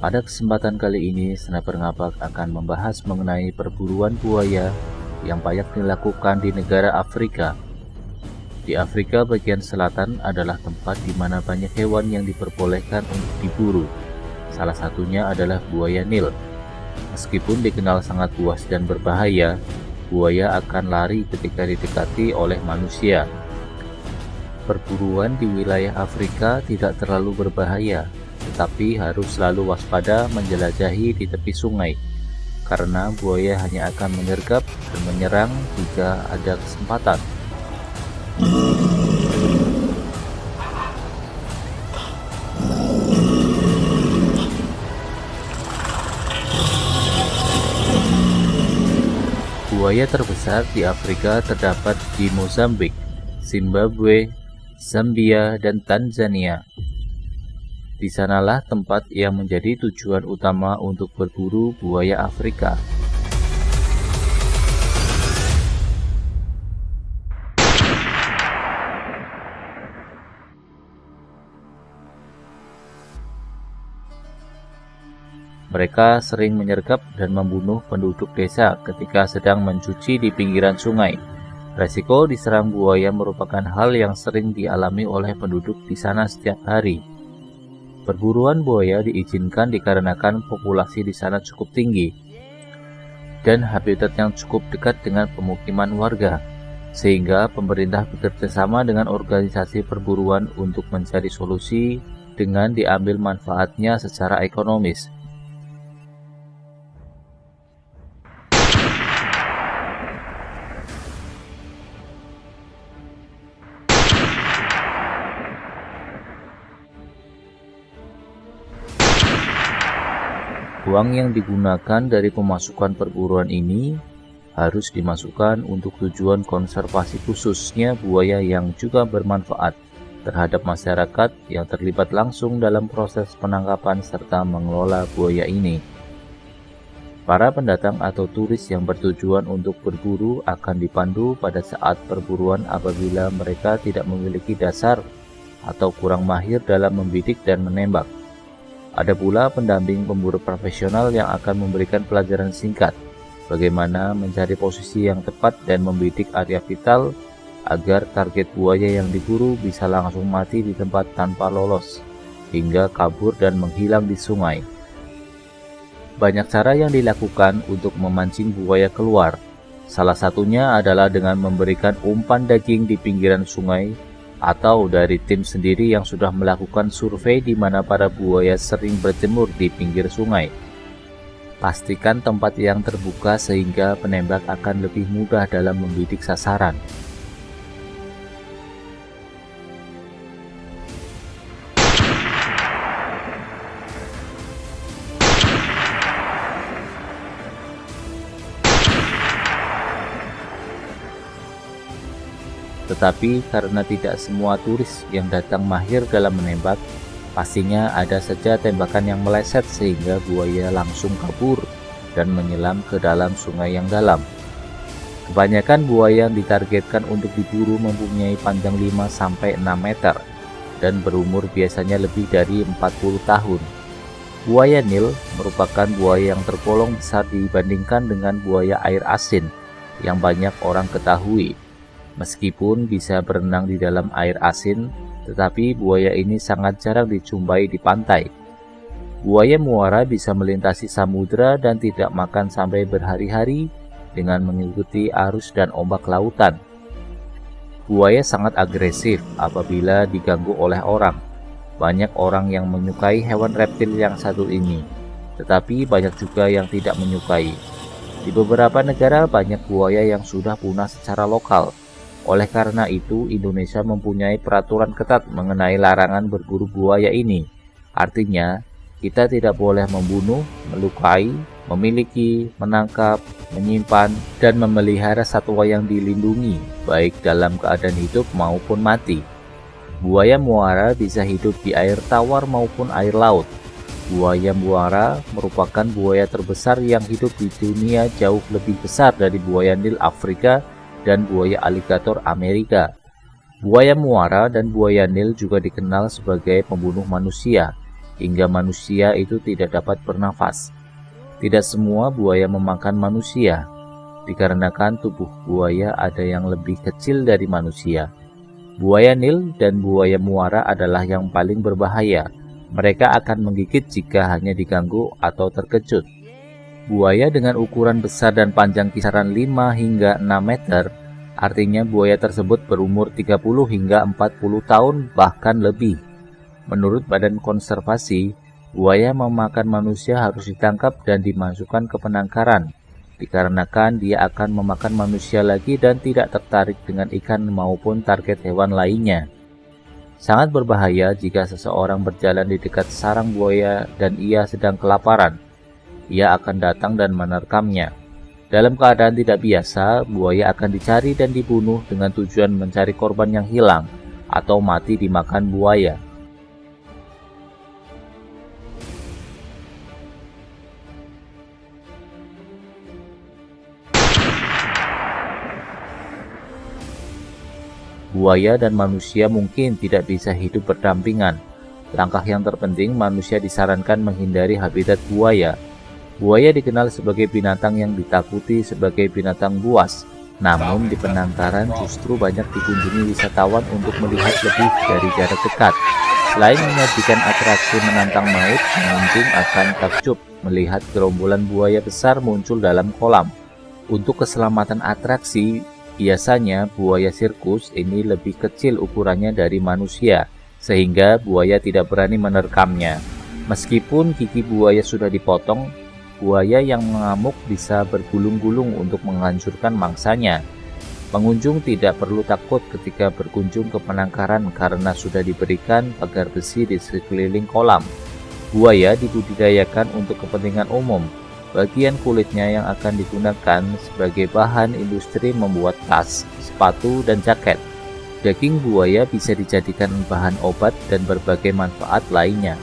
Pada kesempatan kali ini, Sniper Ngapak akan membahas mengenai perburuan buaya yang banyak dilakukan di negara Afrika. Di Afrika bagian selatan adalah tempat di mana banyak hewan yang diperbolehkan untuk diburu. Salah satunya adalah buaya Nil. Meskipun dikenal sangat buas dan berbahaya, buaya akan lari ketika didekati oleh manusia. Perburuan di wilayah Afrika tidak terlalu berbahaya, tetapi harus selalu waspada menjelajahi di tepi sungai, karena buaya hanya akan menyergap dan menyerang jika ada kesempatan. Buaya terbesar di Afrika terdapat di Mozambik, Zimbabwe, Zambia, dan Tanzania. Di sanalah tempat yang menjadi tujuan utama untuk berburu buaya Afrika. Mereka sering menyergap dan membunuh penduduk desa ketika sedang mencuci di pinggiran sungai. Resiko diserang buaya merupakan hal yang sering dialami oleh penduduk di sana setiap hari. Perburuan buaya diizinkan dikarenakan populasi di sana cukup tinggi dan habitat yang cukup dekat dengan pemukiman warga, sehingga pemerintah bekerja sama dengan organisasi perburuan untuk mencari solusi dengan diambil manfaatnya secara ekonomis. Uang yang digunakan dari pemasukan perburuan ini harus dimasukkan untuk tujuan konservasi khususnya buaya yang juga bermanfaat terhadap masyarakat yang terlibat langsung dalam proses penangkapan serta mengelola buaya ini. Para pendatang atau turis yang bertujuan untuk berburu akan dipandu pada saat perburuan apabila mereka tidak memiliki dasar atau kurang mahir dalam membidik dan menembak. Ada pula pendamping pemburu profesional yang akan memberikan pelajaran singkat bagaimana mencari posisi yang tepat dan membidik area vital agar target buaya yang diburu bisa langsung mati di tempat tanpa lolos hingga kabur dan menghilang di sungai. Banyak cara yang dilakukan untuk memancing buaya keluar. Salah satunya adalah dengan memberikan umpan daging di pinggiran sungai atau dari tim sendiri yang sudah melakukan survei di mana para buaya sering berjemur di pinggir sungai. Pastikan tempat yang terbuka sehingga penembak akan lebih mudah dalam membidik sasaran. Tetapi karena tidak semua turis yang datang mahir dalam menembak, pastinya ada saja tembakan yang meleset sehingga buaya langsung kabur dan menyelam ke dalam sungai yang dalam. Kebanyakan buaya yang ditargetkan untuk diburu mempunyai panjang 5-6 meter dan berumur biasanya lebih dari 40 tahun. Buaya Nil merupakan buaya yang tergolong besar dibandingkan dengan buaya air asin yang banyak orang ketahui. Meskipun bisa berenang di dalam air asin, tetapi buaya ini sangat jarang dijumpai di pantai. Buaya muara bisa melintasi samudera dan tidak makan sampai berhari-hari dengan mengikuti arus dan ombak lautan. Buaya sangat agresif apabila diganggu oleh orang. Banyak orang yang menyukai hewan reptil yang satu ini, tetapi banyak juga yang tidak menyukai. Di beberapa negara banyak buaya yang sudah punah secara lokal. Oleh karena itu, Indonesia mempunyai peraturan ketat mengenai larangan berburu buaya ini. Artinya, kita tidak boleh membunuh, melukai, memiliki, menangkap, menyimpan, dan memelihara satwa yang dilindungi, baik dalam keadaan hidup maupun mati. Buaya muara bisa hidup di air tawar maupun air laut. Buaya muara merupakan buaya terbesar yang hidup di dunia, jauh lebih besar dari buaya Nil Afrika dan buaya aligator Amerika. Buaya muara dan buaya Nil juga dikenal sebagai pembunuh manusia, hingga manusia itu tidak dapat bernafas. Tidak semua buaya memakan manusia, dikarenakan tubuh buaya ada yang lebih kecil dari manusia. Buaya Nil dan buaya muara adalah yang paling berbahaya. Mereka akan menggigit jika hanya diganggu atau terkejut. Buaya dengan ukuran besar dan panjang kisaran 5 hingga 6 meter, artinya buaya tersebut berumur 30 hingga 40 tahun bahkan lebih. Menurut Badan Konservasi, buaya memakan manusia harus ditangkap dan dimasukkan ke penangkaran, dikarenakan dia akan memakan manusia lagi dan tidak tertarik dengan ikan maupun target hewan lainnya. Sangat berbahaya jika seseorang berjalan di dekat sarang buaya dan ia sedang kelaparan. Ia akan datang dan menerkamnya. Dalam keadaan tidak biasa, buaya akan dicari dan dibunuh dengan tujuan mencari korban yang hilang atau mati dimakan buaya. Buaya dan manusia mungkin tidak bisa hidup berdampingan. Langkah yang terpenting, manusia disarankan menghindari habitat buaya. Buaya dikenal sebagai binatang yang ditakuti sebagai binatang buas. Namun di penangkaran justru banyak dikunjungi wisatawan untuk melihat lebih dari jarak dekat. Selain menyajikan atraksi menantang maut, pengunjung akan takjub melihat gerombolan buaya besar muncul dalam kolam. Untuk keselamatan atraksi, biasanya buaya sirkus ini lebih kecil ukurannya dari manusia, sehingga buaya tidak berani menerkamnya. Meskipun gigi buaya sudah dipotong, buaya yang mengamuk bisa bergulung-gulung untuk menghancurkan mangsanya. Pengunjung tidak perlu takut ketika berkunjung ke penangkaran karena sudah diberikan pagar besi di sekeliling kolam. Buaya dibudidayakan untuk kepentingan umum. Bagian kulitnya yang akan digunakan sebagai bahan industri membuat tas, sepatu, dan jaket. Daging buaya bisa dijadikan bahan obat dan berbagai manfaat lainnya.